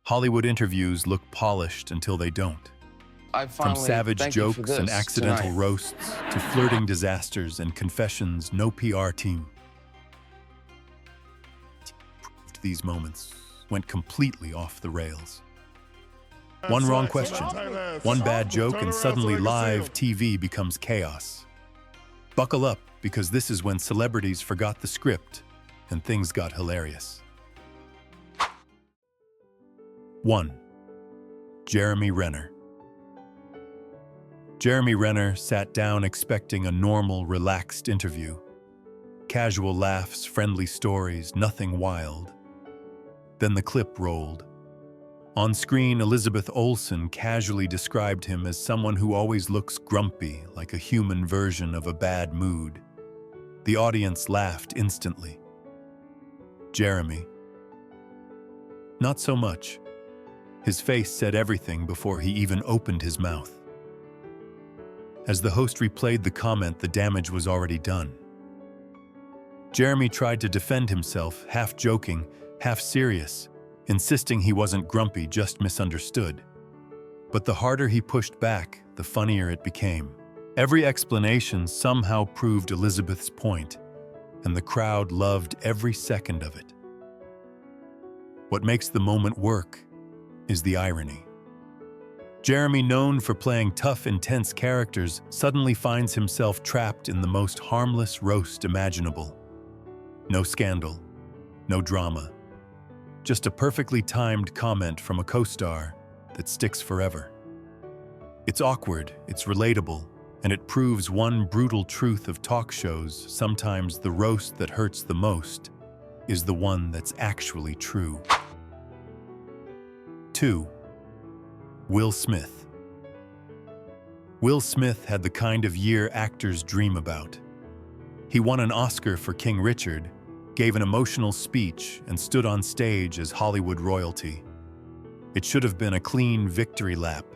Hollywood interviews look polished until they don't. I From finally savage thank you for jokes and this accidental tonight. roasts to flirting disasters and confessions no PR team proved these moments went completely off the rails. One wrong question, one bad joke, and suddenly live TV becomes chaos. Buckle up, because this is when celebrities forgot the script and things got hilarious. 1. Jeremy Renner. Jeremy Renner sat down expecting a normal, relaxed interview. Casual laughs, friendly stories, nothing wild. Then the clip rolled. On screen, Elizabeth Olsen casually described him as someone who always looks grumpy, like a human version of a bad mood. The audience laughed instantly. Jeremy. Not so much. His face said everything before he even opened his mouth. As the host replayed the comment, the damage was already done. Jeremy tried to defend himself, half joking, half serious, insisting he wasn't grumpy, just misunderstood. But the harder he pushed back, the funnier it became. Every explanation somehow proved Elizabeth's point, and the crowd loved every second of it. What makes the moment work is the irony. Jeremy, known for playing tough, intense characters, suddenly finds himself trapped in the most harmless roast imaginable. No scandal, no drama. Just a perfectly timed comment from a co-star that sticks forever. It's awkward, it's relatable, and it proves one brutal truth of talk shows: sometimes the roast that hurts the most is the one that's actually true. 2. Will Smith. Will Smith had the kind of year actors dream about. He won an Oscar for King Richard, gave an emotional speech, and stood on stage as Hollywood royalty. It should have been a clean victory lap.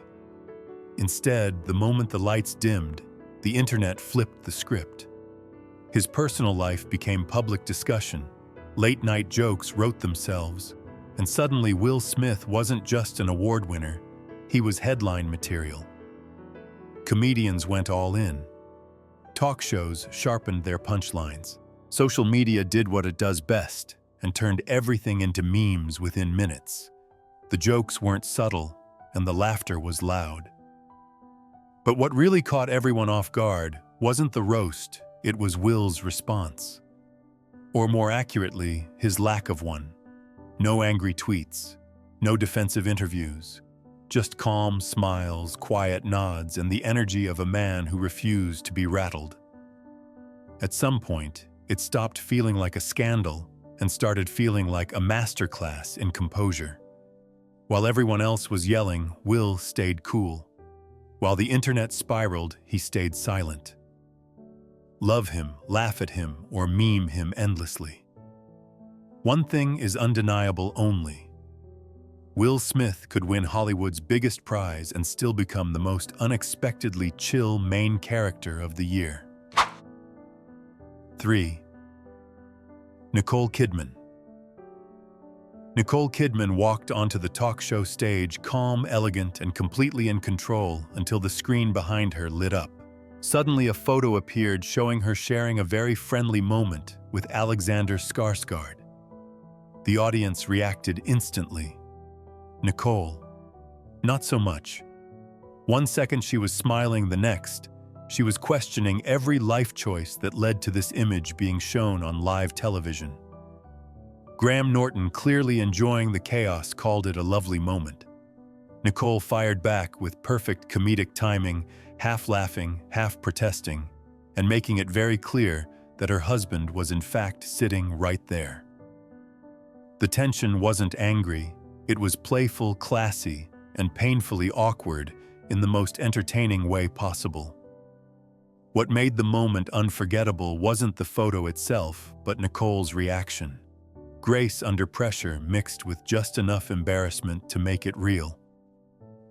Instead, the moment the lights dimmed, the internet flipped the script. His personal life became public discussion. Late-night jokes wrote themselves, and suddenly Will Smith wasn't just an award winner, he was headline material. Comedians went all in. Talk shows sharpened their punchlines. Social media did what it does best and turned everything into memes within minutes. The jokes weren't subtle, and the laughter was loud. But what really caught everyone off guard wasn't the roast, it was Will's response. Or more accurately, his lack of one. No angry tweets, no defensive interviews, just calm smiles, quiet nods, and the energy of a man who refused to be rattled. At some point, it stopped feeling like a scandal and started feeling like a masterclass in composure. While everyone else was yelling, Will stayed cool. While the internet spiraled, he stayed silent. Love him, laugh at him, or meme him endlessly. One thing is undeniable only. Will Smith could win Hollywood's biggest prize and still become the most unexpectedly chill main character of the year. 3. Nicole Kidman. Nicole Kidman walked onto the talk show stage calm, elegant, and completely in control until the screen behind her lit up. Suddenly, a photo appeared showing her sharing a very friendly moment with Alexander Skarsgård. The audience reacted instantly. Nicole, not so much. 1 second she was smiling, the next, she was questioning every life choice that led to this image being shown on live television. Graham Norton, clearly enjoying the chaos, called it a lovely moment. Nicole fired back with perfect comedic timing, half laughing, half protesting, and making it very clear that her husband was in fact sitting right there. The tension wasn't angry, it was playful, classy, and painfully awkward in the most entertaining way possible. What made the moment unforgettable wasn't the photo itself, but Nicole's reaction. Grace under pressure mixed with just enough embarrassment to make it real.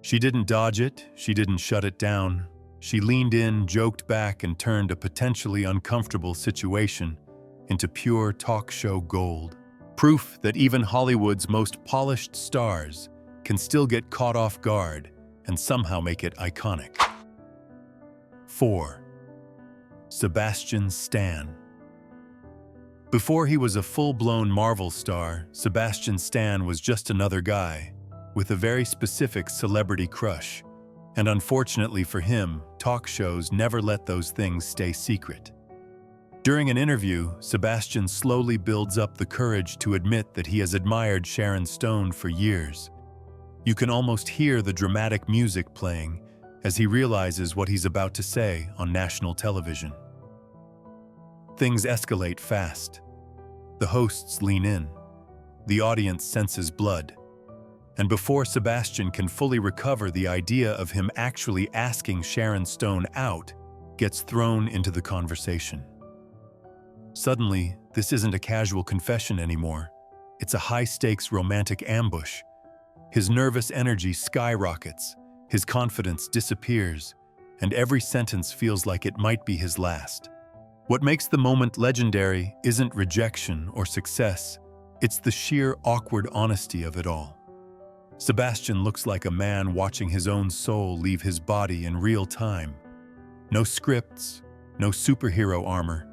She didn't dodge it, she didn't shut it down. She leaned in, joked back, and turned a potentially uncomfortable situation into pure talk show gold. Proof that even Hollywood's most polished stars can still get caught off guard and somehow make it iconic. 4. Sebastian Stan. Before he was a full-blown Marvel star, Sebastian Stan was just another guy with a very specific celebrity crush. And unfortunately for him, talk shows never let those things stay secret. During an interview, Sebastian slowly builds up the courage to admit that he has admired Sharon Stone for years. You can almost hear the dramatic music playing as he realizes what he's about to say on national television. Things escalate fast. The hosts lean in. The audience senses blood. And before Sebastian can fully recover, the idea of him actually asking Sharon Stone out gets thrown into the conversation. Suddenly, this isn't a casual confession anymore. It's a high-stakes romantic ambush. His nervous energy skyrockets, his confidence disappears, and every sentence feels like it might be his last. What makes the moment legendary isn't rejection or success, it's the sheer awkward honesty of it all. Sebastian looks like a man watching his own soul leave his body in real time. No scripts, no superhero armor,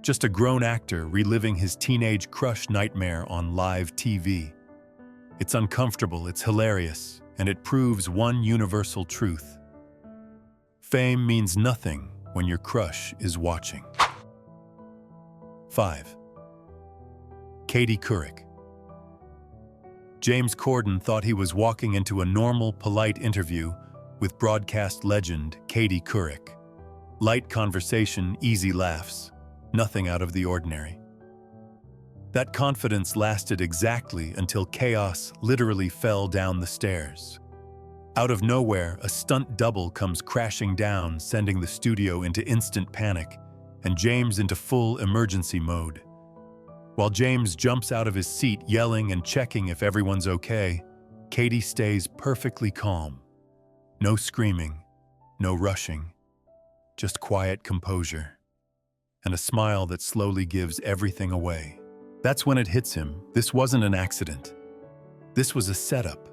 just a grown actor reliving his teenage crush nightmare on live TV. It's uncomfortable, it's hilarious, and it proves one universal truth. Fame means nothing when your crush is watching. 5. Katie Couric. James Corden thought he was walking into a normal, polite interview with broadcast legend Katie Couric. Light conversation, easy laughs, nothing out of the ordinary. That confidence lasted exactly until chaos literally fell down the stairs. Out of nowhere, a stunt double comes crashing down, sending the studio into instant panic, and James into full emergency mode. While James jumps out of his seat yelling and checking if everyone's okay, Katie stays perfectly calm. No screaming, no rushing, just quiet composure, and a smile that slowly gives everything away. That's when it hits him. This wasn't an accident. This was a setup,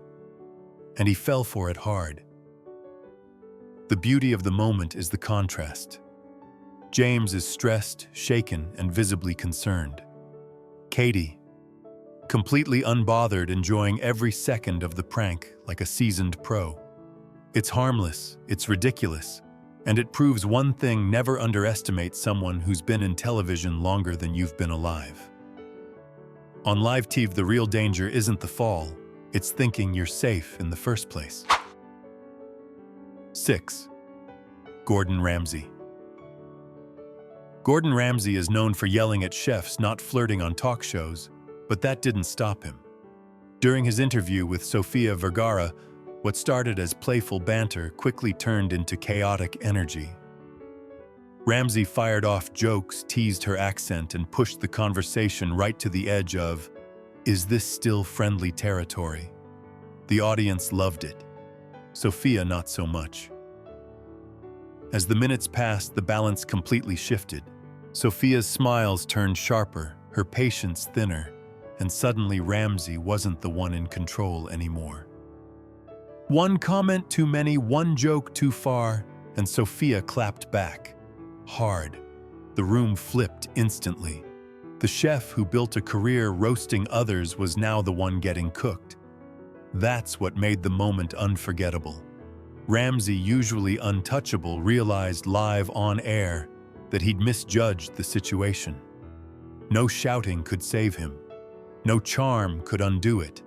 and he fell for it hard. The beauty of the moment is the contrast. James is stressed, shaken, and visibly concerned. Katie, completely unbothered, enjoying every second of the prank like a seasoned pro. It's harmless, it's ridiculous, and it proves one thing: never underestimate someone who's been in television longer than you've been alive. On live TV, the real danger isn't the fall, it's thinking you're safe in the first place. 6. Gordon Ramsay. Gordon Ramsay is known for yelling at chefs, not flirting on talk shows, but that didn't stop him. During his interview with Sofia Vergara, what started as playful banter quickly turned into chaotic energy. Ramsay fired off jokes, teased her accent, and pushed the conversation right to the edge of, "Is this still friendly territory?" The audience loved it. Sofia not so much. As the minutes passed, the balance completely shifted. Sofia's smiles turned sharper, her patience thinner, and suddenly Ramsay wasn't the one in control anymore. One comment too many, one joke too far, and Sofia clapped back. Hard. The room flipped instantly. The chef who built a career roasting others was now the one getting cooked. That's what made the moment unforgettable. Ramsay, usually untouchable, realized live on air that he'd misjudged the situation. No shouting could save him. No charm could undo it.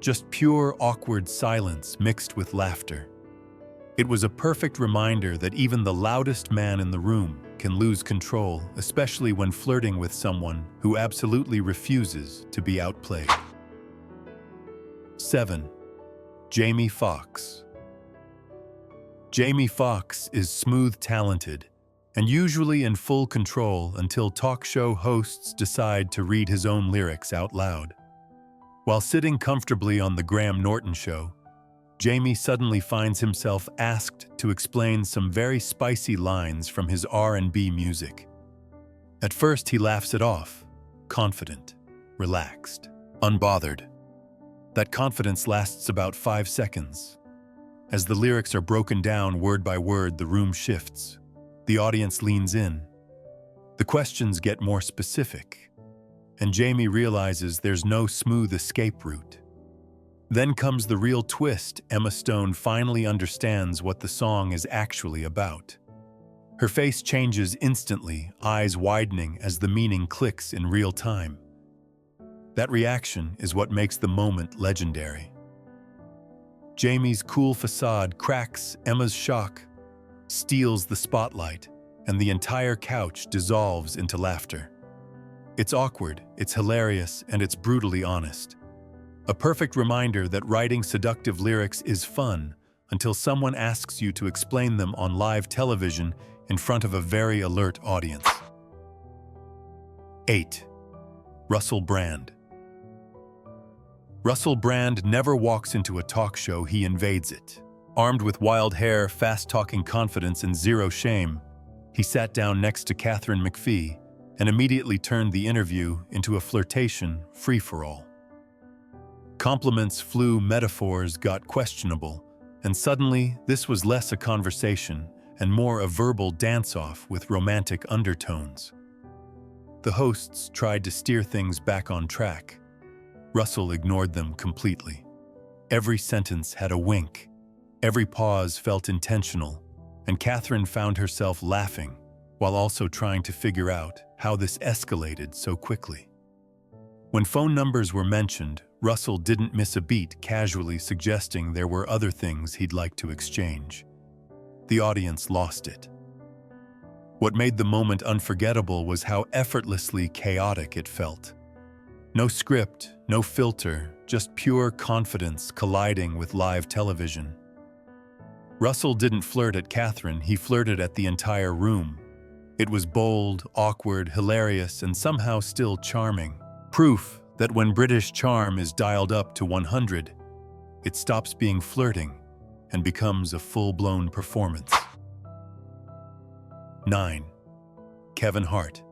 Just pure, awkward silence mixed with laughter. It was a perfect reminder that even the loudest man in the room can lose control, especially when flirting with someone who absolutely refuses to be outplayed. 7. Jamie Foxx. Jamie Foxx is smooth talented and usually in full control until talk show hosts decide to read his own lyrics out loud. While sitting comfortably on the Graham Norton show, Jamie suddenly finds himself asked to explain some very spicy lines from his R&B music. At first he laughs it off, confident, relaxed, unbothered. That confidence lasts about 5 seconds. As the lyrics are broken down word by word, the room shifts. The audience leans in. The questions get more specific, and Jamie realizes there's no smooth escape route. Then comes the real twist. Emma Stone finally understands what the song is actually about. Her face changes instantly, eyes widening as the meaning clicks in real time. That reaction is what makes the moment legendary. Jamie's cool facade cracks. Emma's shock steals the spotlight, and the entire couch dissolves into laughter. It's awkward, it's hilarious, and it's brutally honest. A perfect reminder that writing seductive lyrics is fun until someone asks you to explain them on live television in front of a very alert audience. 8. Russell Brand. Russell Brand never walks into a talk show, he invades it. Armed with wild hair, fast-talking confidence, and zero shame, he sat down next to Katharine McPhee and immediately turned the interview into a flirtation free-for-all. Compliments flew, metaphors got questionable, and suddenly this was less a conversation and more a verbal dance-off with romantic undertones. The hosts tried to steer things back on track. Russell ignored them completely. Every sentence had a wink. Every pause felt intentional, and Katharine found herself laughing while also trying to figure out how this escalated so quickly. When phone numbers were mentioned, Russell didn't miss a beat, casually suggesting there were other things he'd like to exchange. The audience lost it. What made the moment unforgettable was how effortlessly chaotic it felt. No script, no filter, just pure confidence colliding with live television. Russell didn't flirt at Katharine, he flirted at the entire room. It was bold, awkward, hilarious, and somehow still charming. Proof that when British charm is dialed up to 100, it stops being flirting and becomes a full-blown performance. 9. Kevin Hart.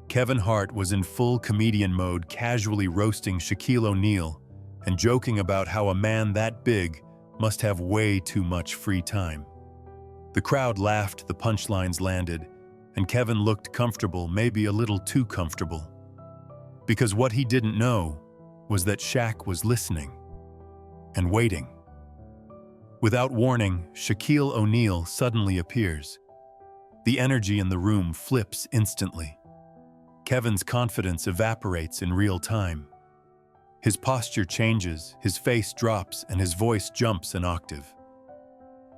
Kevin Hart was in full comedian mode, casually roasting Shaquille O'Neal and joking about how a man that big must have way too much free time. The crowd laughed, the punchlines landed, and Kevin looked comfortable, maybe a little too comfortable. Because what he didn't know was that Shaq was listening and waiting. Without warning, Shaquille O'Neal suddenly appears. The energy in the room flips instantly. Kevin's confidence evaporates in real time. His posture changes, his face drops, and his voice jumps an octave.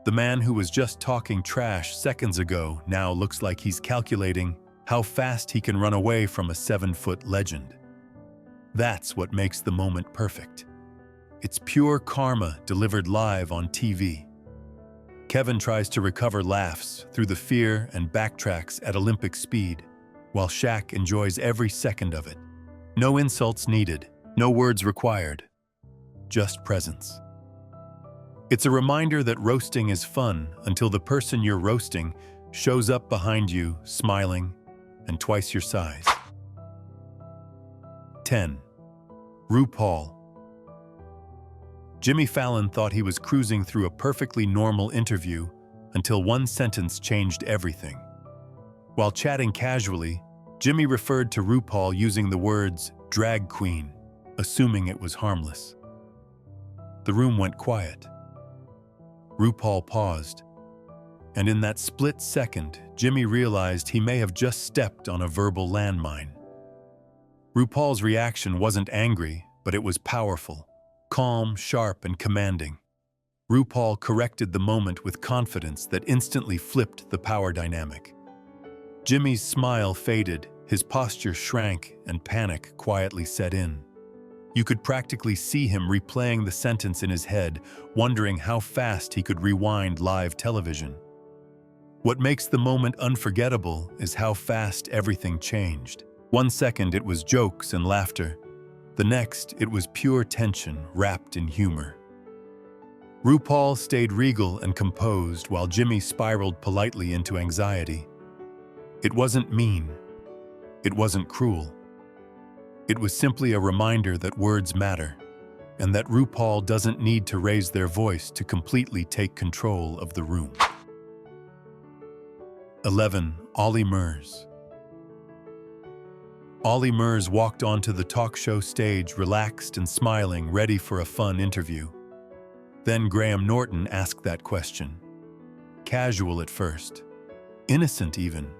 The man who was just talking trash seconds ago now looks like he's calculating how fast he can run away from a 7-foot legend. That's what makes the moment perfect. It's pure karma delivered live on TV. Kevin tries to recover laughs through the fear and backtracks at Olympic speed, while Shaq enjoys every second of it. No insults needed, no words required, just presence. It's a reminder that roasting is fun until the person you're roasting shows up behind you, smiling, and twice your size. 10. RuPaul. Jimmy Fallon thought he was cruising through a perfectly normal interview until one sentence changed everything. While chatting casually, Jimmy referred to RuPaul using the words drag queen, assuming it was harmless. The room went quiet. RuPaul paused, and in that split second, Jimmy realized he may have just stepped on a verbal landmine. RuPaul's reaction wasn't angry, but it was powerful, calm, sharp, and commanding. RuPaul corrected the moment with confidence that instantly flipped the power dynamic. Jimmy's smile faded, his posture shrank, and panic quietly set in. You could practically see him replaying the sentence in his head, wondering how fast he could rewind live television. What makes the moment unforgettable is how fast everything changed. 1 second it was jokes and laughter. The next, it was pure tension wrapped in humor. RuPaul stayed regal and composed while Jimmy spiraled politely into anxiety. It wasn't mean. It wasn't cruel. It was simply a reminder that words matter, and that RuPaul doesn't need to raise their voice to completely take control of the room. 11. Ollie Murs. Ollie Murs walked onto the talk show stage relaxed and smiling, ready for a fun interview. Then Graham Norton asked that question. Casual at first. Innocent even.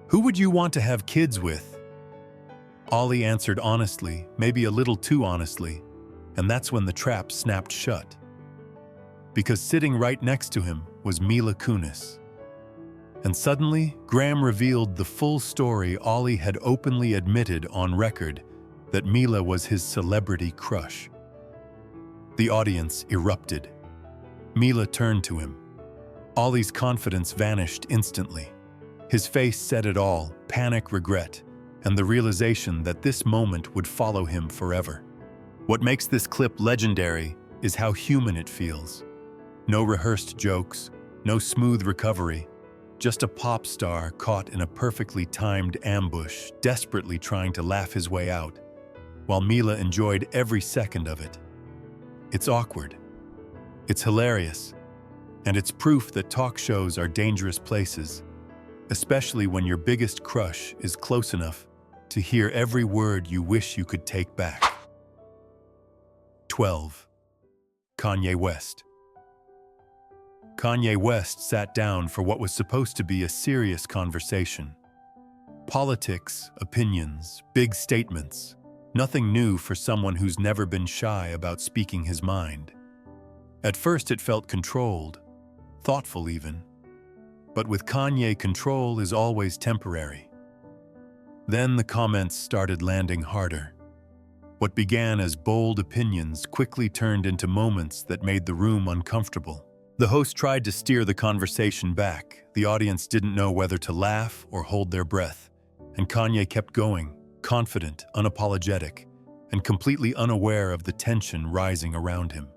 "Who would you want to have kids with?" Ollie answered honestly, maybe a little too honestly, and that's when the trap snapped shut. Because sitting right next to him was Mila Kunis. And suddenly, Graham revealed the full story. Ollie had openly admitted on record that Mila was his celebrity crush. The audience erupted. Mila turned to him. Ollie's confidence vanished instantly. His face said it all: panic, regret, and the realization that this moment would follow him forever. What makes this clip legendary is how human it feels. No rehearsed jokes, no smooth recovery, just a pop star caught in a perfectly timed ambush, desperately trying to laugh his way out, while Mila enjoyed every second of it. It's awkward. It's hilarious. And it's proof that talk shows are dangerous places, especially when your biggest crush is close enough to hear every word you wish you could take back. 12. Kanye West. Kanye West sat down for what was supposed to be a serious conversation. Politics, opinions, big statements. Nothing new for someone who's never been shy about speaking his mind. At first it felt controlled, thoughtful even. But with Kanye, control is always temporary. Then the comments started landing harder. What began as bold opinions quickly turned into moments that made the room uncomfortable. The host tried to steer the conversation back. The audience didn't know whether to laugh or hold their breath. And Kanye kept going, confident, unapologetic, and completely unaware of the tension rising around him.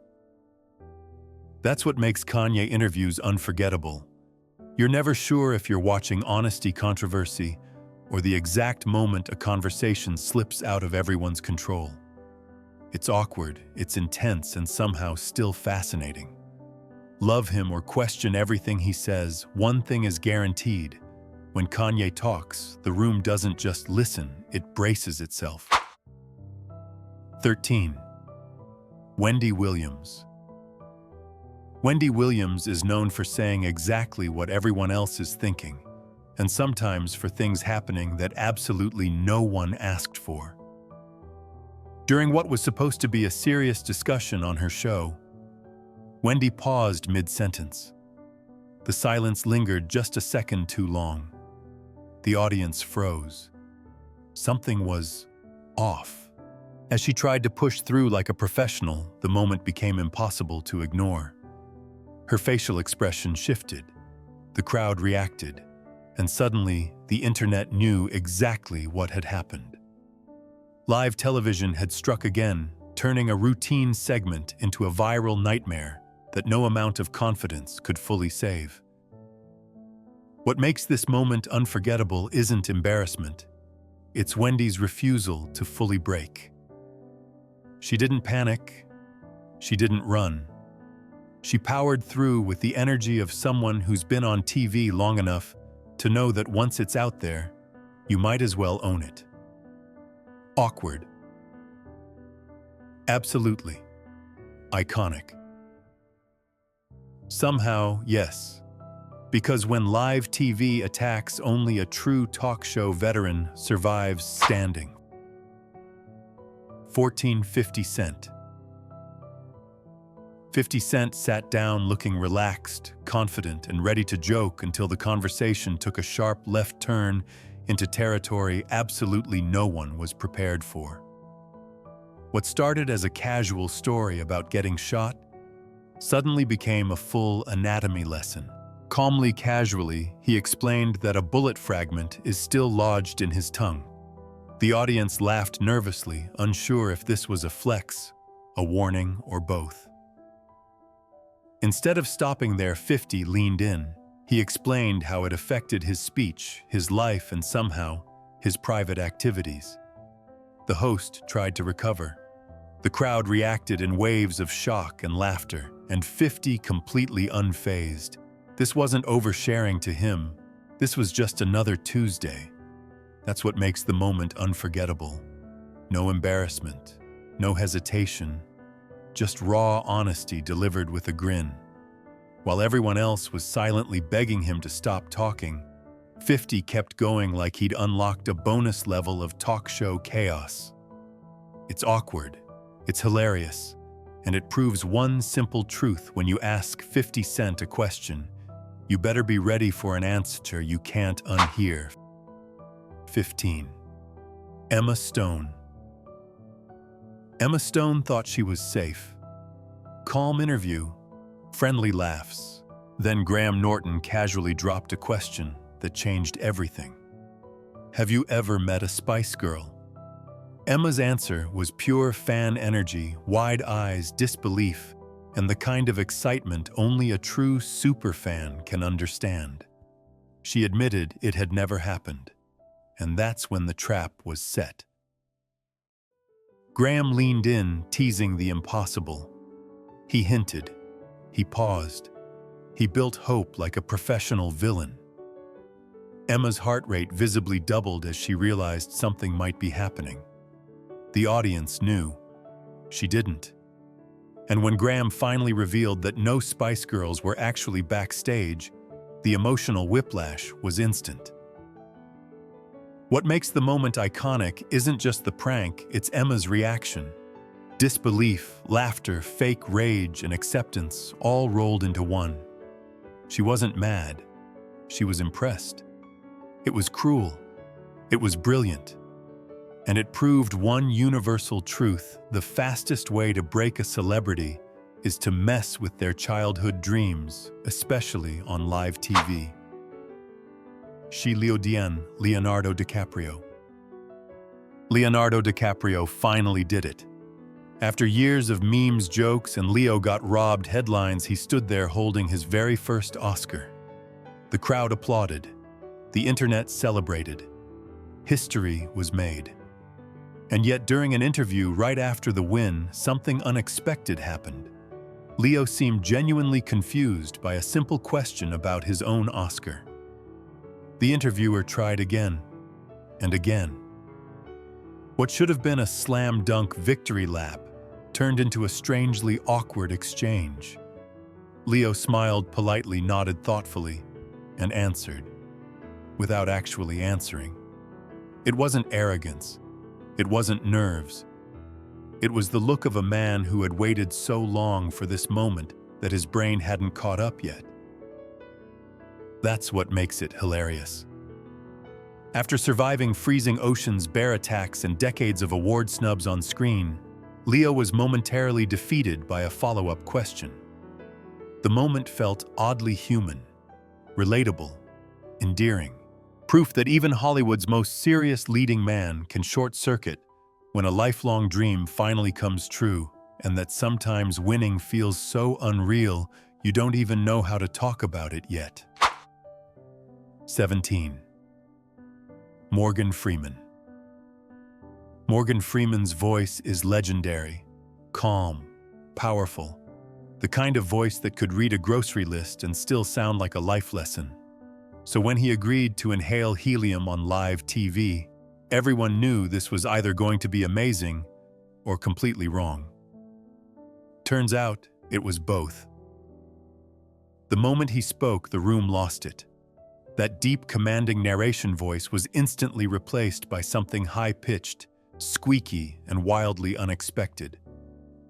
That's what makes Kanye interviews unforgettable. You're never sure if you're watching honesty, controversy, or the exact moment a conversation slips out of everyone's control. It's awkward, it's intense, and somehow still fascinating. Love him or question everything he says, one thing is guaranteed. When Kanye talks, the room doesn't just listen, it braces itself. 13. Wendy Williams. Wendy Williams is known for saying exactly what everyone else is thinking, and sometimes for things happening that absolutely no one asked for. During what was supposed to be a serious discussion on her show, Wendy paused mid-sentence. The silence lingered just a second too long. The audience froze. Something was off. As she tried to push through like a professional, the moment became impossible to ignore. Her facial expression shifted. The crowd reacted, and suddenly the internet knew exactly what had happened. Live television had struck again, turning a routine segment into a viral nightmare that no amount of confidence could fully save. What makes this moment unforgettable isn't embarrassment. It's Wendy's refusal to fully break. She didn't panic. She didn't run. She powered through with the energy of someone who's been on TV long enough to know that once it's out there, you might as well own it. Awkward. Absolutely. Iconic. Somehow, yes. Because when live TV attacks, only a true talk show veteran survives standing. 14. 50 Cent. 50 Cent sat down looking relaxed, confident, and ready to joke until the conversation took a sharp left turn into territory absolutely no one was prepared for. What started as a casual story about getting shot suddenly became a full anatomy lesson. Calmly, casually, he explained that a bullet fragment is still lodged in his tongue. The audience laughed nervously, unsure if this was a flex, a warning, or both. Instead of stopping there, 50 leaned in. He explained how it affected his speech, his life, and somehow his private activities. The host tried to recover. The crowd reacted in waves of shock and laughter, and 50 completely unfazed. This wasn't oversharing to him. This was just another Tuesday. That's what makes the moment unforgettable. No embarrassment, no hesitation, just raw honesty delivered with a grin. While everyone else was silently begging him to stop talking, 50 kept going like he'd unlocked a bonus level of talk show chaos. It's awkward, it's hilarious, and it proves one simple truth when you ask 50 Cent a question. You better be ready for an answer you can't unhear. 15. Emma Stone. Emma Stone thought she was safe. Calm interview, friendly laughs. Then Graham Norton casually dropped a question that changed everything. Have you ever met a Spice Girl? Emma's answer was pure fan energy, wide eyes, disbelief, and the kind of excitement only a true superfan can understand. She admitted it had never happened, and that's when the trap was set. Graham leaned in, teasing the impossible. He hinted. He paused. He built hope like a professional villain. Emma's heart rate visibly doubled as she realized something might be happening. The audience knew. She didn't. And when Graham finally revealed that no Spice Girls were actually backstage, the emotional whiplash was instant. What makes the moment iconic isn't just the prank, it's Emma's reaction. Disbelief, laughter, fake rage, and acceptance all rolled into one. She wasn't mad. She was impressed. It was cruel. It was brilliant. And it proved one universal truth: the fastest way to break a celebrity is to mess with their childhood dreams, especially on live TV. Leonardo DiCaprio. Leonardo DiCaprio finally did it. After years of memes, jokes, and Leo got robbed headlines, he stood there holding his very first Oscar. The crowd applauded. The internet celebrated. History was made. And yet, during an interview right after the win, something unexpected happened. Leo seemed genuinely confused by a simple question about his own Oscar. The interviewer tried again and again. What should have been a slam dunk victory lap turned into a strangely awkward exchange. Leo smiled politely, nodded thoughtfully, and answered, without actually answering. It wasn't arrogance. It wasn't nerves. It was the look of a man who had waited so long for this moment that his brain hadn't caught up yet. That's what makes it hilarious. After surviving freezing oceans, bear attacks, and decades of award snubs on screen, Leo was momentarily defeated by a follow-up question. The moment felt oddly human, relatable, endearing. Proof that even Hollywood's most serious leading man can short-circuit when a lifelong dream finally comes true, and that sometimes winning feels so unreal you don't even know how to talk about it yet. 17. Morgan Freeman. Morgan Freeman's voice is legendary, calm, powerful, the kind of voice that could read a grocery list and still sound like a life lesson. So when he agreed to inhale helium on live TV, everyone knew this was either going to be amazing or completely wrong. Turns out, it was both. The moment he spoke, the room lost it. That deep, commanding narration voice was instantly replaced by something high-pitched, squeaky, and wildly unexpected.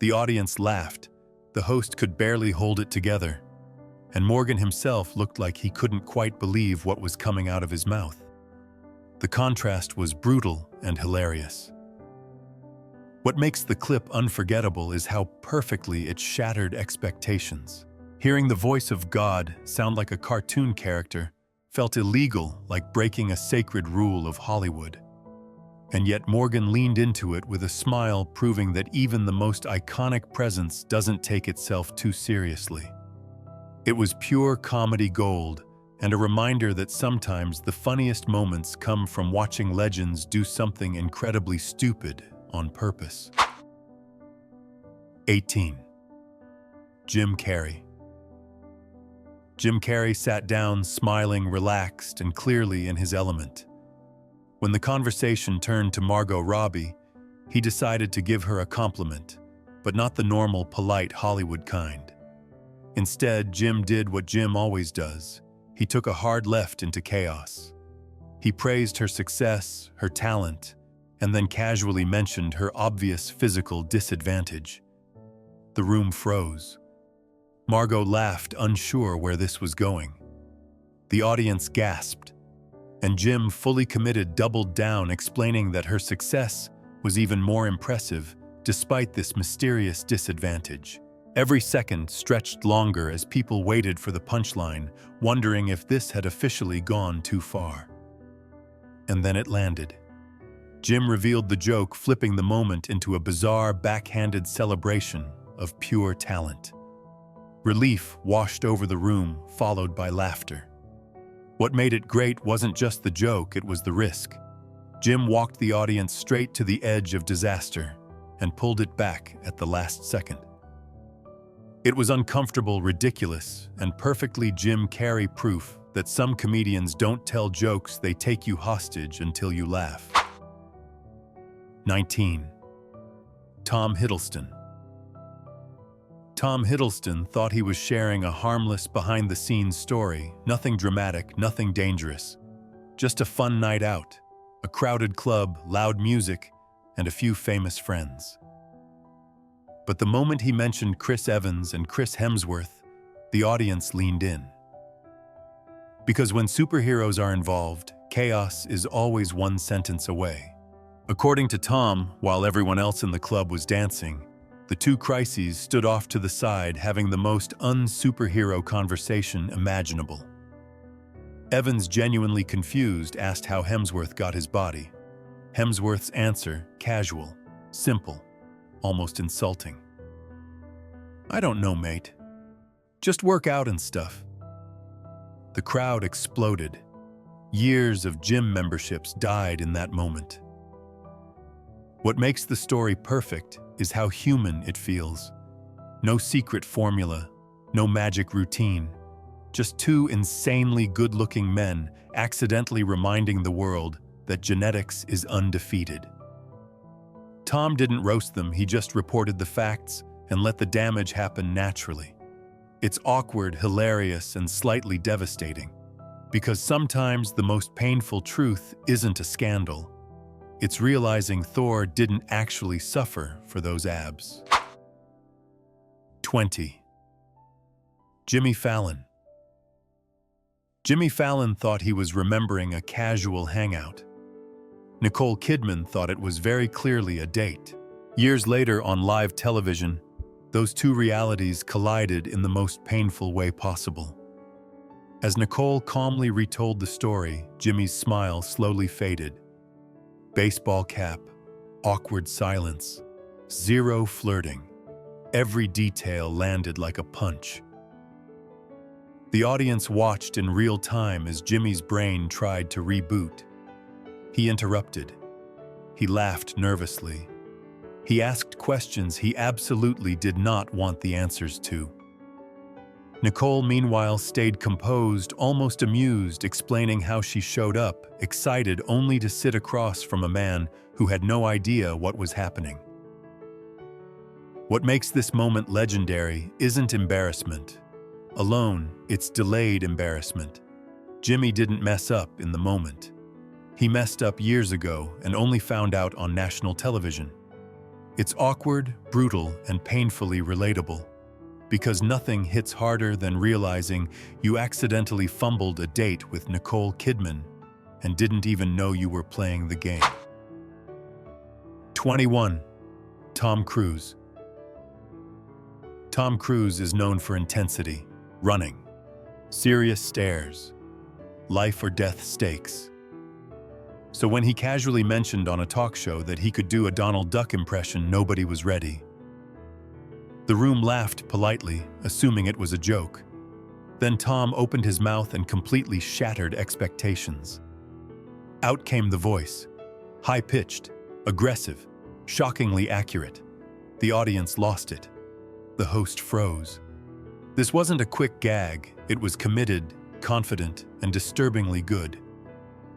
The audience laughed. The host could barely hold it together. And Morgan himself looked like he couldn't quite believe what was coming out of his mouth. The contrast was brutal and hilarious. What makes the clip unforgettable is how perfectly it shattered expectations. Hearing the voice of God sound like a cartoon character felt illegal, like breaking a sacred rule of Hollywood. And yet Morgan leaned into it with a smile, proving that even the most iconic presence doesn't take itself too seriously. It was pure comedy gold, and a reminder that sometimes the funniest moments come from watching legends do something incredibly stupid on purpose. 18. Jim Carrey. Jim Carrey sat down, smiling, relaxed, and clearly in his element. When the conversation turned to Margot Robbie, he decided to give her a compliment, but not the normal, polite Hollywood kind. Instead, Jim did what Jim always does. He took a hard left into chaos. He praised her success, her talent, and then casually mentioned her obvious physical disadvantage. The room froze. Margot laughed, unsure where this was going. The audience gasped, and Jim, fully committed, doubled down, explaining that her success was even more impressive despite this mysterious disadvantage. Every second stretched longer as people waited for the punchline, wondering if this had officially gone too far. And then it landed. Jim revealed the joke, flipping the moment into a bizarre, backhanded celebration of pure talent. Relief washed over the room, followed by laughter. What made it great wasn't just the joke, it was the risk. Jim walked the audience straight to the edge of disaster and pulled it back at the last second. It was uncomfortable, ridiculous, and perfectly Jim Carrey proof that some comedians don't tell jokes, they take you hostage until you laugh. 19. Tom Hiddleston. Tom Hiddleston thought he was sharing a harmless behind-the-scenes story, nothing dramatic, nothing dangerous. Just a fun night out, a crowded club, loud music, and a few famous friends. But the moment he mentioned Chris Evans and Chris Hemsworth, the audience leaned in. Because when superheroes are involved, chaos is always one sentence away. According to Tom, while everyone else in the club was dancing, the two crises stood off to the side, having the most un-superhero conversation imaginable. Evans, genuinely confused, asked how Hemsworth got his body. Hemsworth's answer, casual, simple, almost insulting. "I don't know, mate. Just work out and stuff." The crowd exploded. Years of gym memberships died in that moment. What makes the story perfect is how human it feels. No secret formula, no magic routine, just two insanely good-looking men accidentally reminding the world that genetics is undefeated. Tom didn't roast them, he just reported the facts and let the damage happen naturally. It's awkward, hilarious, and slightly devastating, because sometimes the most painful truth isn't a scandal. It's realizing Thor didn't actually suffer for those abs. 20. Jimmy Fallon. Jimmy Fallon thought he was remembering a casual hangout. Nicole Kidman thought it was very clearly a date. Years later on live television, those two realities collided in the most painful way possible. As Nicole calmly retold the story, Jimmy's smile slowly faded. Baseball cap, awkward silence, zero flirting. Every detail landed like a punch. The audience watched in real time as Jimmy's brain tried to reboot. He interrupted. He laughed nervously. He asked questions he absolutely did not want the answers to. Nicole, meanwhile, stayed composed, almost amused, explaining how she showed up, excited only to sit across from a man who had no idea what was happening. What makes this moment legendary isn't embarrassment alone, it's delayed embarrassment. Jimmy didn't mess up in the moment. He messed up years ago and only found out on national television. It's awkward, brutal, and painfully relatable. Because nothing hits harder than realizing you accidentally fumbled a date with Nicole Kidman and didn't even know you were playing the game. 21. Tom Cruise. Tom Cruise is known for intensity, running, serious stares, life or death stakes. So when he casually mentioned on a talk show that he could do a Donald Duck impression, nobody was ready. The room laughed politely, assuming it was a joke. Then Tom opened his mouth and completely shattered expectations. Out came the voice, high-pitched, aggressive, shockingly accurate. The audience lost it. The host froze. This wasn't a quick gag, it was committed, confident, and disturbingly good.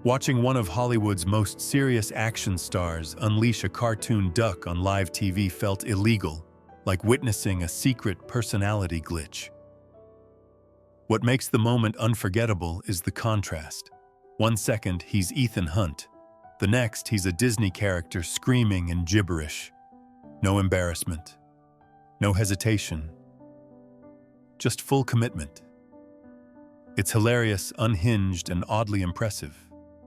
Watching one of Hollywood's most serious action stars unleash a cartoon duck on live TV felt illegal, like witnessing a secret personality glitch. What makes the moment unforgettable is the contrast. 1 second, he's Ethan Hunt. The next, he's a Disney character screaming in gibberish. No embarrassment. No hesitation. Just full commitment. It's hilarious, unhinged, and oddly impressive.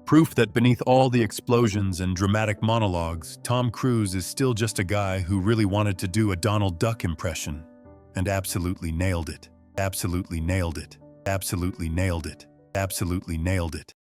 Proof that beneath all the explosions and dramatic monologues, Tom Cruise is still just a guy who really wanted to do a Donald Duck impression. And absolutely nailed it. Absolutely nailed it. Absolutely nailed it. Absolutely nailed it.